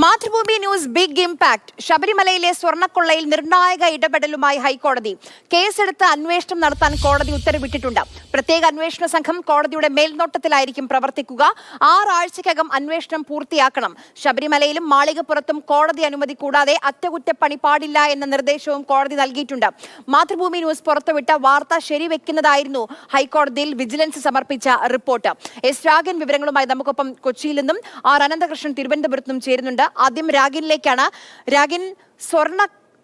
Mathrubhumi news big impact. ശബരിമലയിലെ സ്വർണ്ണക്കൊള്ളയിൽ നിർണായക ഇടപെടലുമായി ഹൈക്കോടതി. കേസെടുത്ത് അന്വേഷണം നടത്താൻ കോടതി ഉത്തരവിട്ടിട്ടുണ്ട്. പ്രത്യേക അന്വേഷണ സംഘം കോടതിയുടെ മേൽനോട്ടത്തിലായിരിക്കും പ്രവർത്തിക്കുക. 6 ആഴ്ചയ്ക്കകം അന്വേഷണം പൂർത്തിയാക്കണം. ശബരിമലയിലും മാളികപ്പുറത്തും കോടതി അനുമതി കൂടാതെ അറ്റകുറ്റപ്പണി പാടില്ല എന്ന നിർദ്ദേശവും കോടതി നൽകിയിട്ടുണ്ട്. മാതൃഭൂമി ന്യൂസ് പുറത്തുവിട്ട വാർത്ത ശരിവെക്കുന്നതായിരുന്നു ഹൈക്കോടതിയിൽ വിജിലൻസ് സമർപ്പിച്ച റിപ്പോർട്ട്. എസ് രാഗൻ വിവരങ്ങളുമായി നമുക്കൊപ്പം കൊച്ചിയിൽ നിന്നും ആർ അനന്തകൃഷ്ണൻ തിരുവനന്തപുരത്ത് നിന്നും ചേരുന്നുണ്ട്. ആദ്യം രാഗിനിലേക്കാണ്. രാഗിൻ,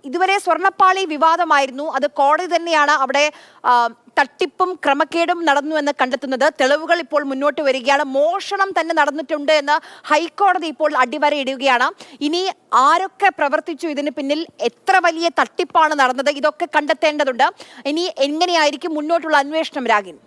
ഇതുവരെ സ്വർണ്ണപ്പാളി വിവാദമായിരുന്നു. അത് കോടതി തന്നെയാണ് അവിടെ തട്ടിപ്പും ക്രമക്കേടും നടന്നു എന്ന് കണ്ടെത്തുന്നത്. തെളിവുകൾ ഇപ്പോൾ മുന്നോട്ട് വരികയാണ്. മോഷണം തന്നെ നടന്നിട്ടുണ്ട് എന്ന് ഹൈക്കോടതി ഇപ്പോൾ അടിവരയിടുകയാണ്. ഇനി ആരൊക്കെ പ്രവർത്തിച്ചു, ഇതിന് പിന്നിൽ എത്ര വലിയ തട്ടിപ്പാണ് നടന്നത്, ഇതൊക്കെ കണ്ടെത്തേണ്ടതുണ്ട്. ഇനി എങ്ങനെയായിരിക്കും മുന്നോട്ടുള്ള അന്വേഷണം രാഗിൻ?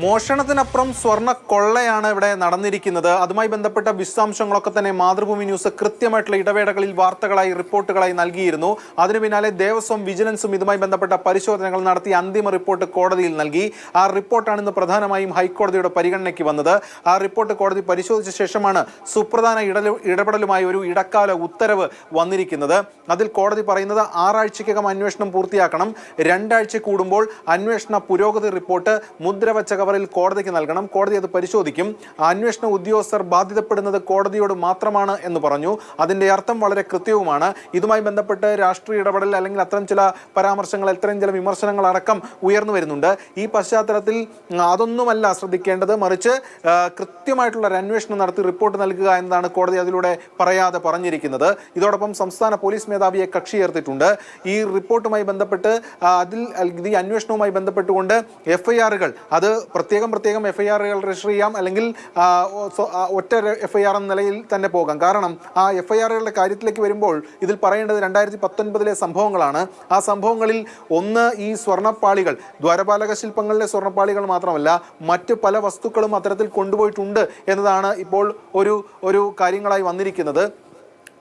മോഷണത്തിനപ്പുറം സ്വർണ്ണ കൊള്ളയാണ് ഇവിടെ നടന്നിരിക്കുന്നത്. അതുമായി ബന്ധപ്പെട്ട വിശദാംശങ്ങളൊക്കെ തന്നെ മാതൃഭൂമി ന്യൂസ് കൃത്യമായിട്ടുള്ള ഇടവേളകളിൽ വാർത്തകളായി റിപ്പോർട്ടുകളായി നൽകിയിരുന്നു. അതിനു പിന്നാലെ ദേവസ്വം വിജിലൻസും ഇതുമായി ബന്ധപ്പെട്ട പരിശോധനകൾ നടത്തി അന്തിമ റിപ്പോർട്ട് കോടതിയിൽ നൽകി. ആ റിപ്പോർട്ടാണ് ഇന്ന് പ്രധാനമായും ഹൈക്കോടതിയുടെ പരിഗണനയ്ക്ക് വന്നത്. ആ റിപ്പോർട്ട് കോടതി പരിശോധിച്ച ശേഷമാണ് സുപ്രധാന ഇടപെടലുമായി ഒരു ഇടക്കാല ഉത്തരവ് വന്നിരിക്കുന്നത്. അതിൽ കോടതി പറയുന്നത് 6 ആഴ്ചയ്ക്കകം അന്വേഷണം പൂർത്തിയാക്കണം. 2 ആഴ്ച കൂടുമ്പോൾ അന്വേഷണ പുരോഗതി റിപ്പോർട്ട് മുദ്രവച്ച കോടതിക്ക് നൽകണം. കോടതി അത് പരിശോധിക്കും. അന്വേഷണ ഉദ്യോഗസ്ഥർ ബാധ്യതപ്പെടുന്നത് കോടതിയോട് മാത്രമാണ് എന്ന് പറഞ്ഞു. അതിന്റെ അർത്ഥം വളരെ കൃത്യവുമാണ്. ഇതുമായി ബന്ധപ്പെട്ട് രാഷ്ട്രീയ ഇടപെടൽ അല്ലെങ്കിൽ അത്തരം ചില പരാമർശങ്ങൾ, അത്തരം ചില വിമർശനങ്ങൾ അടക്കം ഉയർന്നു വരുന്നുണ്ട്. ഈ പശ്ചാത്തലത്തിൽ അതൊന്നുമല്ല ശ്രദ്ധിക്കേണ്ടത്, മറിച്ച് കൃത്യമായിട്ടുള്ള ഒരു അന്വേഷണം നടത്തി റിപ്പോർട്ട് നൽകുക എന്നതാണ് കോടതി അതിലൂടെ പറയാതെ പറഞ്ഞിരിക്കുന്നത്. ഇതോടൊപ്പം സംസ്ഥാന പോലീസ് മേധാവിയെ കക്ഷി ചേർത്തിട്ടുണ്ട്. ഈ റിപ്പോർട്ടുമായി ബന്ധപ്പെട്ട് ഈ അന്വേഷണവുമായി ബന്ധപ്പെട്ടുകൊണ്ട് FIR-കൾ അത് പ്രത്യേകം FIR-കൾ രജിസ്റ്റർ ചെയ്യാം, അല്ലെങ്കിൽ ഒറ്റ FIR എന്ന നിലയിൽ തന്നെ പോകാം. കാരണം ആ FIR-കളുടെ കാര്യത്തിലേക്ക് വരുമ്പോൾ ഇതിൽ പറയേണ്ടത് 2019 സംഭവങ്ങളാണ്. ആ സംഭവങ്ങളിൽ ഒന്ന് ഈ സ്വർണ്ണപ്പാളികൾ, ദ്വാരപാലക ശില്പങ്ങളിലെ സ്വർണ്ണപ്പാളികൾ മാത്രമല്ല മറ്റ് പല വസ്തുക്കളും അത്തരത്തിൽ കൊണ്ടുപോയിട്ടുണ്ട് എന്നതാണ് ഇപ്പോൾ ഒരു കാര്യങ്ങളായി വന്നിരിക്കുന്നത്.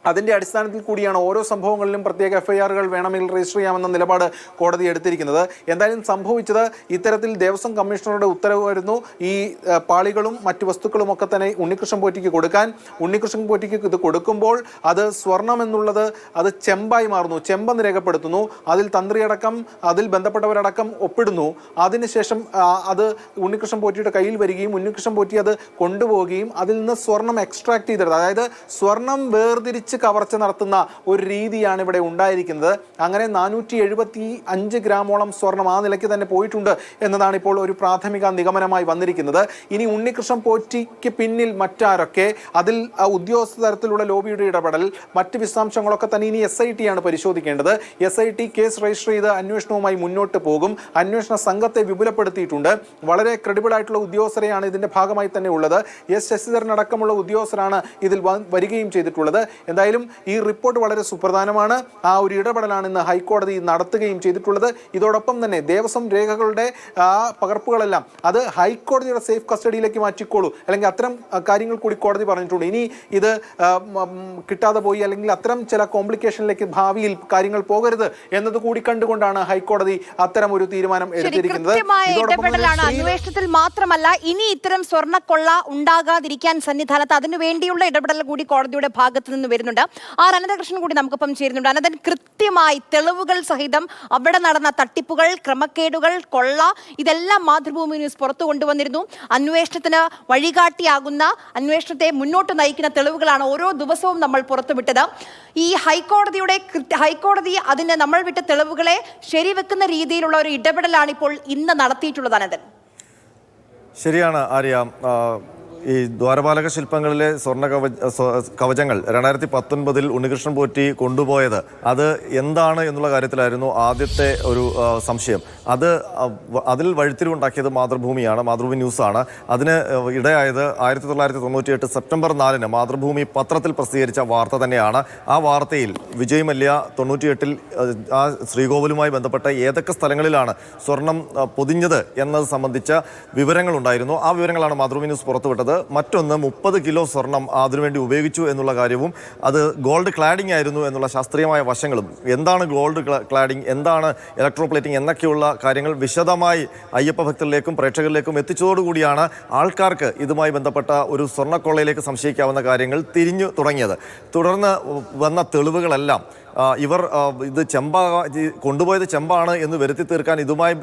അതിൻ്റെ അടിസ്ഥാനത്തിൽ കൂടിയാണ് ഓരോ സംഭവങ്ങളിലും പ്രത്യേക FIR-കൾ വേണമെങ്കിൽ രജിസ്റ്റർ ചെയ്യാമെന്ന നിലപാട് കോടതി എടുത്തിരിക്കുന്നത്. എന്തായാലും സംഭവിച്ചത് ഇത്തരത്തിൽ ദേവസ്വം കമ്മീഷണറുടെ ഉത്തരവ് വരുന്നു. ഈ പാളികളും മറ്റു വസ്തുക്കളും ഒക്കെ തന്നെ ഉണ്ണികൃഷ്ണൻ പോറ്റിക്ക് കൊടുക്കാൻ. ഉണ്ണികൃഷ്ണൻ പോറ്റിക്ക് ഇത് കൊടുക്കുമ്പോൾ അത് സ്വർണം എന്നുള്ളത് അത് ചെമ്പായി മാറുന്നു. ചെമ്പെന്ന് രേഖപ്പെടുത്തുന്നു. അതിൽ തന്ത്രിയടക്കം അതിൽ ബന്ധപ്പെട്ടവരടക്കം ഒപ്പിടുന്നു. അതിനുശേഷം അത് ഉണ്ണികൃഷ്ണൻ പോറ്റിയുടെ കയ്യിൽ വരികയും ഉണ്ണികൃഷ്ണൻ പോറ്റി അത് കൊണ്ടുപോവുകയും അതിൽ നിന്ന് സ്വർണം എക്സ്ട്രാക്ട് ചെയ്തെടുത്ത്, അതായത് സ്വർണം വേർതിരിച്ച് കവർച്ച നടത്തുന്ന ഒരു രീതിയാണ് ഇവിടെ ഉണ്ടായിരിക്കുന്നത്. അങ്ങനെ 475 ഗ്രാമോളം സ്വർണം ആ നിലയ്ക്ക് തന്നെ പോയിട്ടുണ്ട് എന്നതാണ് ഇപ്പോൾ ഒരു പ്രാഥമിക നിഗമനമായി വന്നിരിക്കുന്നത്. ഇനി ഉണ്ണികൃഷ്ണൻ പോറ്റിക്ക് പിന്നിൽ മറ്റാരൊക്കെ, അതിൽ ഉദ്യോഗസ്ഥ തലത്തിലുള്ള ലോബിയുടെ ഇടപെടൽ, മറ്റ് വിശദാംശങ്ങളൊക്കെ തന്നെ ഇനി SIT ആണ് പരിശോധിക്കേണ്ടത്. SIT കേസ് രജിസ്റ്റർ ചെയ്ത് അന്വേഷണവുമായി മുന്നോട്ട് പോകും. അന്വേഷണ സംഘത്തെ വിപുലപ്പെടുത്തിയിട്ടുണ്ട്. വളരെ ക്രെഡിബിൾ ആയിട്ടുള്ള ഉദ്യോഗസ്ഥരെയാണ് ഇതിന്റെ ഭാഗമായി തന്നെ ഉള്ളത്. S ശശിധരനടക്കമുള്ള ഉദ്യോഗസ്ഥരാണ് ഇതിൽ വരികയും ചെയ്തിട്ടുള്ളത്. എന്തായാലും ഈ റിപ്പോർട്ട് വളരെ സുപ്രധാനമാണ്. ആ ഒരു ഇടപെടലാണ് ഇന്ന് ഹൈക്കോടതി നടത്തുകയും ചെയ്തിട്ടുള്ളത്. ഇതോടൊപ്പം തന്നെ ദേവസ്വം രേഖകളുടെ പകർപ്പുകളെല്ലാം അത് ഹൈക്കോടതിയുടെ സേഫ് കസ്റ്റഡിയിലേക്ക് മാറ്റിക്കോളൂ, അല്ലെങ്കിൽ അത്തരം കാര്യങ്ങൾ കൂടി കോടതി പറഞ്ഞിട്ടുണ്ട്. ഇനി ഇത് കിട്ടാതെ പോയി അല്ലെങ്കിൽ അത്തരം ചില കോംപ്ലിക്കേഷനിലേക്ക് ഭാവിയിൽ കാര്യങ്ങൾ പോകരുത് എന്നത് കൂടി കണ്ടുകൊണ്ടാണ് ഹൈക്കോടതി അത്തരം ഒരു തീരുമാനം എടുത്തിരിക്കുന്നത്. അന്വേഷണത്തിൽ മാത്രമല്ല, ഇനി ഇത്തരം സ്വർണ്ണക്കൊള്ള ഉണ്ടാകാതിരിക്കാൻ സന്നിധാനത്ത് അതിനുവേണ്ടിയുള്ള ഇടപെടൽ കൂടി കോടതിയുടെ ഭാഗത്ത് നിന്ന് വരുന്നുണ്ട്. ആർ അനന്തകൃഷ്ണൻ കൂടി നമുക്കൊപ്പം ചേരുന്നുണ്ട്. അനന്തൻ, കൃത്യമായി തെളിവുകൾ സഹിതം അവിടെ നടന്ന തട്ടിപ്പുകൾ, ക്രമക്കേടുകൾ, കൊള്ള ഇതെല്ലാം മാതൃഭൂമി ന്യൂസ് പുറത്തു കൊണ്ടുവന്നിരുന്നു. അന്വേഷണത്തിന് വഴികാട്ടിയാകുന്ന, അന്വേഷണത്തെ മുന്നോട്ട് നയിക്കുന്ന തെളിവുകളാണ് ഓരോ ദിവസവും നമ്മൾ പുറത്തുവിട്ടത്. ഈ ഹൈക്കോടതി അതിന് നമ്മൾ വിട്ട തെളിവുകളെ ശരിവെക്കുന്ന രീതിയിലുള്ള ഒരു ഇടപെടലാണ് ഇപ്പോൾ ഇന്ന് നടത്തിയിട്ടുള്ളത്. അനന്തൻ, ശരിയാണ് ആര്യ. ഈ ദ്വാരപാലക ശില്പങ്ങളിലെ സ്വർണ്ണ കവചങ്ങൾ 2019 ഉണ്ണികൃഷ്ണൻ പോറ്റി കൊണ്ടുപോയത് അത് എന്താണ് എന്നുള്ള കാര്യത്തിലായിരുന്നു ആദ്യത്തെ ഒരു സംശയം. അതിൽ വഴിത്തിരിവുണ്ടാക്കിയത് മാതൃഭൂമി ന്യൂസാണ്. അതിന് ഇടയായത് 1998 സെപ്റ്റംബർ 4 മാതൃഭൂമി പത്രത്തിൽ പ്രസിദ്ധീകരിച്ച വാർത്ത തന്നെയാണ്. ആ വാർത്തയിൽ വിജയ് മല്യ 98 ആ ശ്രീകോവിലുമായി ബന്ധപ്പെട്ട ഏതൊക്കെ സ്ഥലങ്ങളിലാണ് സ്വർണം പൊതിഞ്ഞത് എന്നത് സംബന്ധിച്ച വിവരങ്ങളുണ്ടായിരുന്നു. ആ വിവരങ്ങളാണ് മാതൃഭൂമി ന്യൂസ് പുറത്തുവിട്ടത്. എന്നുള്ളത്, മറ്റൊന്ന് 30 കിലോ സ്വർണം അതിനുവേണ്ടി ഉപയോഗിച്ചു എന്നുള്ള കാര്യവും, അത് ഗോൾഡ് ക്ലാഡിംഗ് ആയിരുന്നു എന്നുള്ള ശാസ്ത്രീയമായ വശങ്ങളും, എന്താണ് ഗോൾഡ് ക്ലാഡിംഗ്, എന്താണ് ഇലക്ട്രോപ്ലേറ്റിംഗ് എന്നൊക്കെയുള്ള കാര്യങ്ങൾ വിശദമായി അയ്യപ്പ ഭക്തരിലേക്കും പ്രേക്ഷകരിലേക്കും എത്തിച്ചതോടുകൂടിയാണ് ആൾക്കാർക്ക് ഇതുമായി ബന്ധപ്പെട്ട ഒരു സ്വർണ്ണക്കൊള്ളയിലേക്ക് സംശയിക്കാവുന്ന കാര്യങ്ങൾ തിരിഞ്ഞു തുടങ്ങിയത്. തുടർന്ന് വന്ന തെളിവുകളെല്ലാം ഇവർ ഇത് കൊണ്ടുപോയത് ചെമ്പാണ് എന്ന് വരുത്തി തീർക്കാൻ ഇതുമായി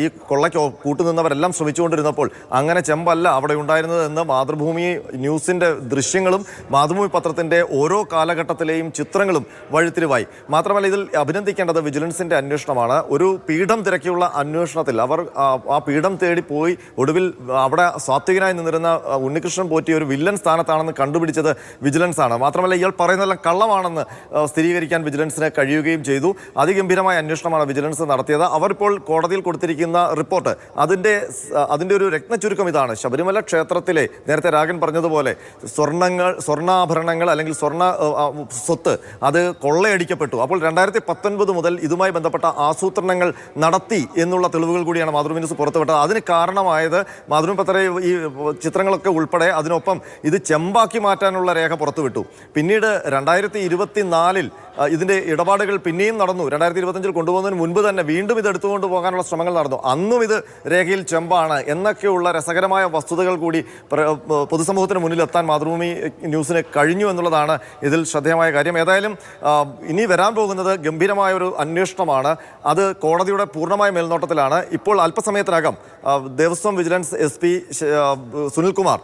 ഈ കൊള്ളയ്ക്ക് കൂട്ടുനിന്നവരെല്ലാം ശ്രമിച്ചുകൊണ്ടിരുന്നപ്പോൾ അങ്ങനെ ചെമ്പല്ല അവിടെ ഉണ്ടായിരുന്നത് എന്ന് മാതൃഭൂമി ന്യൂസിൻ്റെ ദൃശ്യങ്ങളും മാതൃഭൂമി പത്രത്തിൻ്റെ ഓരോ കാലഘട്ടത്തിലെയും ചിത്രങ്ങളും വഴിത്തിരിവായി. മാത്രമല്ല, ഇതിൽ അഭിനന്ദിക്കേണ്ടത് വിജിലൻസിൻ്റെ അന്വേഷണമാണ്. ഒരു പീഠം തിരക്കിയുള്ള അന്വേഷണത്തിൽ അവർ ആ പീഠം തേടി പോയി ഒടുവിൽ അവിടെ സാത്വികനായി നിന്നിരുന്ന ഉണ്ണികൃഷ്ണൻ പോറ്റി ഒരു വില്ലൻ സ്ഥാനത്താണെന്ന് കണ്ടുപിടിച്ചത് വിജിലൻസ് ആണ്. മാത്രമല്ല, ഇയാൾ പറയുന്നതെല്ലാം കള്ളമാണെന്ന് സ്ഥിരീകരിക്കാൻ വിജിലൻസിന് കഴിയുകയും ചെയ്തു. അതിഗംഭീരമായ അന്വേഷണമാണ് വിജിലൻസ് നടത്തിയത്. അവരിപ്പോൾ കോടതിയിൽ കൊടുത്തിരിക്കുന്ന റിപ്പോർട്ട് അതിൻ്റെ ഒരു രത്നചുരുക്കം ഇതാണ്. ശബരിമല ക്ഷേത്രത്തിലെ, നേരത്തെ രാഗൻ പറഞ്ഞതുപോലെ, സ്വർണ്ണാഭരണങ്ങൾ അല്ലെങ്കിൽ സ്വർണ്ണ സ്വത്ത് അത് കൊള്ളയടിക്കപ്പെട്ടു. അപ്പോൾ 2019 മുതൽ ഇതുമായി ബന്ധപ്പെട്ട ആസൂത്രണങ്ങൾ നടത്തി എന്നുള്ള തെളിവുകൾ കൂടിയാണ് മാതൃഭൂമി ന്യൂസ് പുറത്തുവിട്ടത്. അതിന് കാരണമായത് മാതൃഭൂമി പത്ര ഈ ചിത്രങ്ങളൊക്കെ ഉൾപ്പെടെ അതിനൊപ്പം ഇത് ചെമ്പാക്കി മാറ്റാനുള്ള രേഖ പുറത്തുവിട്ടു. പിന്നീട് 2024 ഇതിൻ്റെ ഇടപാടുകൾ പിന്നെയും നടന്നു. 2025 കൊണ്ടുപോകുന്നതിന് മുൻപ് തന്നെ വീണ്ടും ഇത് എടുത്തുകൊണ്ട് പോകാനുള്ള ശ്രമങ്ങൾ നടന്നു. അന്നും ഇത് രേഖയിൽ ചെമ്പാണ് എന്നൊക്കെയുള്ള രസകരമായ വസ്തുതകൾ കൂടി പൊതുസമൂഹത്തിന് മുന്നിലെത്താൻ മാതൃഭൂമി ന്യൂസിന് കഴിഞ്ഞു എന്നുള്ളതാണ് ഇതിൽ ശ്രദ്ധേയമായ കാര്യം. ഏതായാലും ഇനി വരാൻ പോകുന്നത് ഗംഭീരമായ ഒരു അന്വേഷണമാണ്. അത് കോടതിയുടെ പൂർണ്ണമായ മേൽനോട്ടത്തിലാണ്. ഇപ്പോൾ അല്പസമയത്തിനകം ദേവസ്വം വിജിലൻസ് SP സുനിൽകുമാർ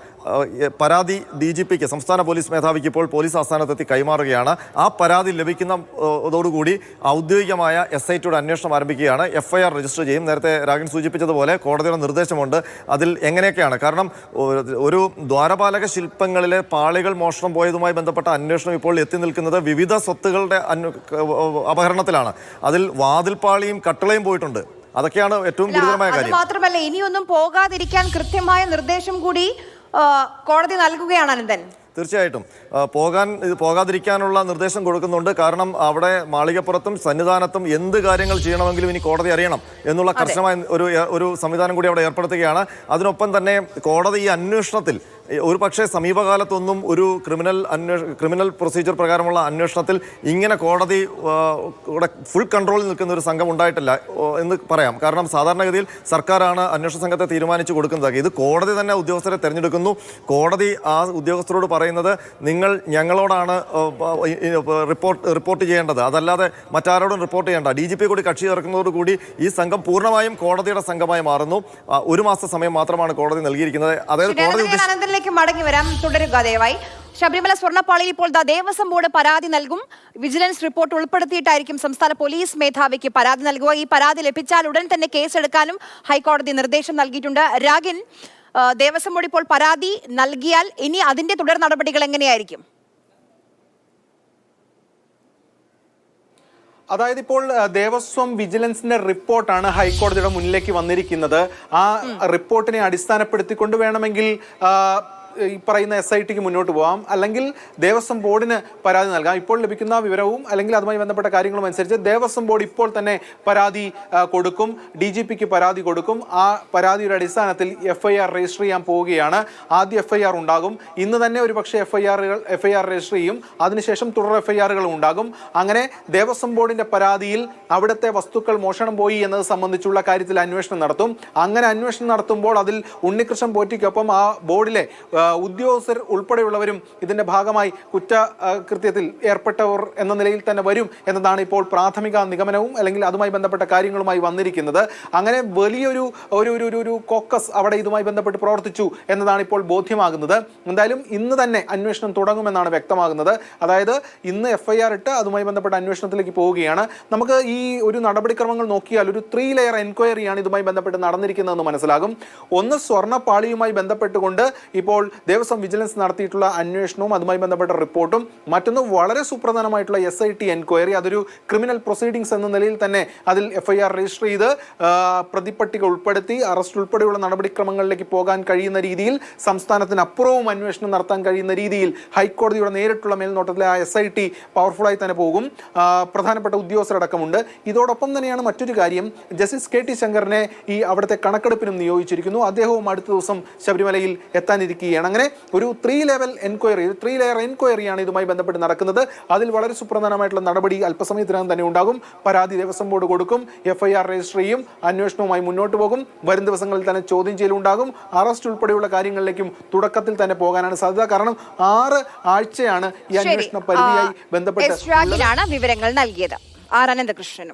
പരാതി DGPക്ക്, സംസ്ഥാന പോലീസ് മേധാവിക്ക് ഇപ്പോൾ പോലീസ് ആസ്ഥാനത്തെത്തി കൈമാറുകയാണ്. ആ പരാതി ലഭിക്കുന്നതോടുകൂടി ഔദ്യോഗികമായ SITയുടെ അന്വേഷണം ആരംഭിക്കുകയാണ്. FIR രജിസ്റ്റർ ചെയ്യും. നേരത്തെ രാഗൻ സൂചിപ്പിച്ചതുപോലെ കോടതിയുടെ നിർദ്ദേശമുണ്ട്. അതിൽ എങ്ങനെയൊക്കെയാണ്, കാരണം ഒരു ദ്വാരപാലക ശില്പങ്ങളിലെ പാളികൾ മോഷണം പോയതുമായി ബന്ധപ്പെട്ട അന്വേഷണം ഇപ്പോൾ എത്തി നിൽക്കുന്നത് വിവിധ സ്വത്തുകളുടെ അപഹരണത്തിലാണ്. അതിൽ വാതിൽപ്പാളിയും കട്ടളയും പോയിട്ടുണ്ട്. അതൊക്കെയാണ് ഏറ്റവും ഗുരുതരമായ കാര്യം. മാത്രമല്ല, ഇനിയൊന്നും പോകാതിരിക്കാൻ കൃത്യമായ നിർദ്ദേശം കൂടി കോടതി നൽകുകയാണ് അനന്തൻ. തീർച്ചയായിട്ടും പോകാതിരിക്കാനുള്ള നിർദ്ദേശം കൊടുക്കുന്നുണ്ട്. കാരണം അവിടെ മാളികപ്പുറത്തും സന്നിധാനത്തും എന്ത് കാര്യങ്ങൾ ചെയ്യണമെങ്കിലും ഇനി കോടതി അറിയണം എന്നുള്ള കർശനമായ ഒരു സംവിധാനം കൂടി അവിടെ ഏർപ്പെടുത്തുകയാണ്. അതിനൊപ്പം തന്നെ കോടതി ഈ അന്വേഷണത്തിൽ ഒരു പക്ഷേ സമീപകാലത്തൊന്നും ഒരു ക്രിമിനൽ പ്രൊസീജിയർ പ്രകാരമുള്ള അന്വേഷണത്തിൽ ഇങ്ങനെ കോടതി ഫുൾ കൺട്രോളിൽ നിൽക്കുന്ന ഒരു സംഘം ഉണ്ടായിട്ടില്ല എന്ന് പറയാം. കാരണം സാധാരണഗതിയിൽ സർക്കാരാണ് അന്വേഷണ സംഘത്തെ തീരുമാനിച്ചു കൊടുക്കുന്നത്. ഇത് കോടതി തന്നെ ഉദ്യോഗസ്ഥരെ തിരഞ്ഞെടുക്കുന്നു. കോടതി ആ ഉദ്യോഗസ്ഥരോട് പറയുന്നത്, നിങ്ങൾ ഞങ്ങളോടാണ് റിപ്പോർട്ട് ചെയ്യേണ്ടത്, അതല്ലാതെ മറ്റാരോടും റിപ്പോർട്ട് ചെയ്യേണ്ട. DGP കൂടി കക്ഷി ചേർക്കുന്നതോടുകൂടി ഈ സംഘം പൂർണ്ണമായും കോടതിയുടെ സംഘമായി മാറുന്നു. 1 മാസ സമയം മാത്രമാണ് കോടതി നൽകിയിരിക്കുന്നത്. അതായത് കോടതി മടങ്ങി വരാം, തുടരുക ദയവായി. ശബരിമല സ്വർണ്ണപ്പാളിയിൽ ഇപ്പോൾ ദേവസ്വം ബോർഡ് പരാതി നൽകും. വിജിലൻസ് റിപ്പോർട്ട് ഉൾപ്പെടുത്തിയിട്ടായിരിക്കും സംസ്ഥാന പോലീസ് മേധാവിക്ക് പരാതി നൽകുക. ഈ പരാതി ലഭിച്ചാൽ ഉടൻ തന്നെ കേസെടുക്കാനും ഹൈക്കോടതി നിർദ്ദേശം നൽകിയിട്ടുണ്ട്. രാഗിൻ, ദേവസ്വം ബോർഡ് ഇപ്പോൾ പരാതി നൽകിയാൽ ഇനി അതിന്റെ തുടർ നടപടികൾ എങ്ങനെയായിരിക്കും? അതായത് ഇപ്പോൾ ദേവസ്വം വിജിലൻസിന്റെ റിപ്പോർട്ടാണ് ഹൈക്കോടതിയുടെ മുന്നിലേക്ക് വന്നിരിക്കുന്നത്. ആ റിപ്പോർട്ടിനെ അടിസ്ഥാനപ്പെടുത്തിക്കൊണ്ട് വേണമെങ്കിൽ ഈ പറയുന്ന SITക്ക് മുന്നോട്ട് പോകാം, അല്ലെങ്കിൽ ദേവസ്വം ബോർഡിന് പരാതി നൽകാം. ഇപ്പോൾ ലഭിക്കുന്ന വിവരവും അല്ലെങ്കിൽ അതുമായി ബന്ധപ്പെട്ട കാര്യങ്ങളും അനുസരിച്ച് ദേവസ്വം ബോർഡ് ഇപ്പോൾ തന്നെ പരാതി കൊടുക്കും, DGPക്ക് പരാതി കൊടുക്കും. ആ പരാതിയുടെ അടിസ്ഥാനത്തിൽ FIR രജിസ്റ്റർ ചെയ്യാൻ പോവുകയാണ്. ആദ്യ FIR ഉണ്ടാകും. ഇന്ന് തന്നെ ഒരു പക്ഷേ FIR രജിസ്റ്റർ ചെയ്യും. അതിനുശേഷം തുടർ FIRകളും ഉണ്ടാകും. അങ്ങനെ ദേവസ്വം ബോർഡിന്റെ പരാതിയിൽ അവിടുത്തെ വസ്തുക്കൾ മോഷണം പോയി എന്നത് സംബന്ധിച്ചുള്ള കാര്യത്തിൽ അന്വേഷണം നടത്തും. അങ്ങനെ അന്വേഷണം നടത്തുമ്പോൾ അതിൽ ഉണ്ണികൃഷ്ണൻ പോറ്റിക്കൊപ്പം ആ ബോർഡിലെ ഉദ്യോഗസ്ഥർ ഉൾപ്പെടെയുള്ളവരും ഇതിന്റെ ഭാഗമായി കുറ്റകൃത്യത്തിൽ ഏർപ്പെട്ടവർ എന്ന നിലയിൽ തന്നെ വരും എന്നതാണ് ഇപ്പോൾ പ്രാഥമിക നിഗമനവും അല്ലെങ്കിൽ അതുമായി ബന്ധപ്പെട്ട കാര്യങ്ങളുമായി വന്നിരിക്കുന്നത്. അങ്ങനെ വലിയൊരു ഒരു കോക്കസ് അവിടെ ഇതുമായി ബന്ധപ്പെട്ട് പ്രവർത്തിച്ചു എന്നതാണ് ഇപ്പോൾ ബോധ്യമാകുന്നത്. എന്തായാലും ഇന്ന് തന്നെ അന്വേഷണം തുടങ്ങുമെന്നാണ് വ്യക്തമാകുന്നത്. അതായത് ഇന്ന് FIR ഇട്ട് അതുമായി ബന്ധപ്പെട്ട അന്വേഷണത്തിലേക്ക് പോവുകയാണ്. നമുക്ക് ഈ ഒരു നടപടിക്രമങ്ങൾ നോക്കിയാൽ ഒരു 3 ലെയർ എൻക്വയറിയാണ് ഇതുമായി ബന്ധപ്പെട്ട് നടന്നിരിക്കുന്നതെന്ന് മനസ്സിലാകും. ഒന്ന്, സ്വർണ്ണപ്പാളിയുമായി ബന്ധപ്പെട്ടുകൊണ്ട് ഇപ്പോൾ ദേവസ്വം വിജിലൻസ് നടത്തിയിട്ടുള്ള അന്വേഷണവും അതുമായി ബന്ധപ്പെട്ട റിപ്പോർട്ടും. മറ്റൊന്ന് വളരെ സുപ്രധാനമായിട്ടുള്ള SIT എൻക്വയറി. അതൊരു ക്രിമിനൽ പ്രൊസീഡിങ്സ് എന്ന നിലയിൽ തന്നെ അതിൽ FIR രജിസ്റ്റർ ചെയ്ത് പ്രതിപട്ടിക ഉൾപ്പെടുത്തി അറസ്റ്റ് ഉൾപ്പെടെയുള്ള നടപടിക്രമങ്ങളിലേക്ക് പോകാൻ കഴിയുന്ന രീതിയിൽ, സംസ്ഥാനത്തിനപ്പുറവും അന്വേഷണം നടത്താൻ കഴിയുന്ന രീതിയിൽ ഹൈക്കോടതിയുടെ നേരിട്ടുള്ള മേൽനോട്ടത്തിലെ ആ SIT പവർഫുള്ളായി തന്നെ പോകും. പ്രധാനപ്പെട്ട ഉദ്യോഗസ്ഥരടക്കമുണ്ട്. ഇതോടൊപ്പം തന്നെയാണ് മറ്റൊരു കാര്യം, ജസ്റ്റിസ് KT ശങ്കറിനെ ഈ അവിടുത്തെ കണക്കെടുപ്പിനും നിയോഗിച്ചിരിക്കുന്നു. അദ്ദേഹവും അടുത്ത ദിവസം ശബരിമലയിൽ എത്താനിരിക്കുകയാണ്. നടക്കുകയാണ്. അങ്ങനെ ഒരു 3 ലെയർ എൻക്വയറിയാണ് ഇതുമായി ബന്ധപ്പെട്ട് നടക്കുന്നത്. അതിൽ വളരെ സുപ്രധാനമായിട്ടുള്ള നടപടി അല്പസമയത്തിനകം തന്നെ ഉണ്ടാകും. പരാതി ദേവസ്വം ബോർഡ് കൊടുക്കും, FIR രജിസ്റ്റർ ചെയ്യും, അന്വേഷണവുമായി മുന്നോട്ട് പോകും. വരും ദിവസങ്ങളിൽ തന്നെ ചോദ്യം ചെയ്യലുണ്ടാകും. അറസ്റ്റ് ഉൾപ്പെടെയുള്ള കാര്യങ്ങളിലേക്കും തുടക്കത്തിൽ തന്നെ പോകാനാണ് സാധ്യത. കാരണം 6 ആഴ്ചയാണ് ഈ അന്വേഷണ പരിധിയായി ബന്ധപ്പെട്ട് വിവരങ്ങൾ നൽകിയത്. ആർ അനന്തകൃഷ്ണനും.